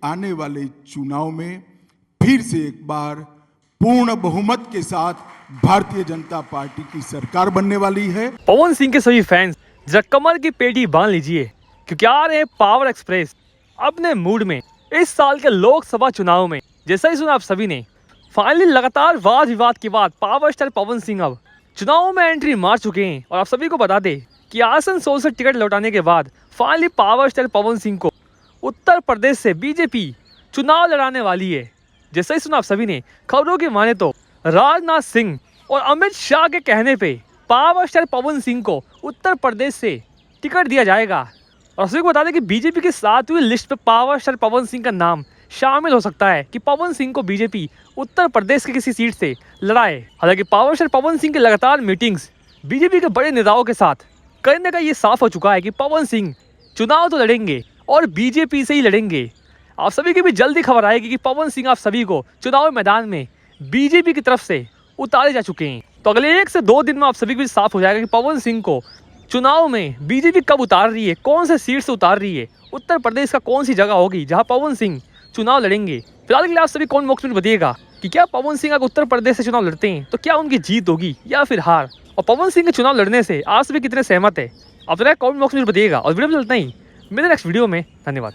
आने वाले चुनाव में फिर से एक बार पूर्ण बहुमत के साथ भारतीय जनता पार्टी की सरकार बनने वाली है। पवन सिंह के सभी फैंस जरा कमर की पेटी बांध लीजिए, क्योंकि आ रहे हैं पावर एक्सप्रेस अपने मूड में। इस साल के लोकसभा चुनाव में जैसा ही सुना आप सभी ने, फाइनली लगातार वाद विवाद के बाद पावर स्टार पवन सिंह अब चुनाव में एंट्री मार चुके हैं। और आप सभी को बता दें कि आसनसोल से टिकट लौटाने के बाद finally power star Pawan Singh को उत्तर प्रदेश से बीजेपी चुनाव लड़ाने वाली है। जैसा ही सुना आप सभी ने, खबरों की माने तो राजनाथ सिंह और अमित शाह के कहने पे पावर स्टार पवन सिंह को उत्तर प्रदेश से टिकट दिया जाएगा। और सभी को बता दें कि बीजेपी की 7वीं लिस्ट पे पावर स्टार पवन सिंह का नाम शामिल हो सकता है कि पवन सिंह को बीजेपी उत्तर प्रदेश की किसी सीट से लड़ाए। हालांकि पावर स्टार पवन सिंह की लगातार मीटिंग्स बीजेपी के बड़े नेताओं के साथ कहीं ना कहीं ये साफ हो चुका है कि पवन सिंह चुनाव तो लड़ेंगे और बीजेपी से ही लड़ेंगे। आप सभी की भी जल्दी खबर आएगी कि पवन सिंह आप सभी को चुनाव मैदान में बीजेपी की तरफ से उतारे जा चुके हैं। तो अगले 1 से 2 दिन में आप सभी को भी साफ हो जाएगा कि पवन सिंह को चुनाव में बीजेपी कब उतार रही है, कौन से सीट से उतार रही है, उत्तर प्रदेश का कौन सी जगह होगी जहां पवन सिंह चुनाव लड़ेंगे। फिलहाल के लिए आप सभी कौन बॉक्स में बताइएगा कि क्या पवन सिंह अगर उत्तर प्रदेश से चुनाव लड़ते हैं तो क्या उनकी जीत होगी या फिर हार, और पवन सिंह के चुनाव लड़ने से आप सभी कितने सहमत है। आप जरा कमेंट बॉक्स में बताइएगा। और वीडियो में चलता ही मेरे नेक्स्ट वीडियो में। धन्यवाद।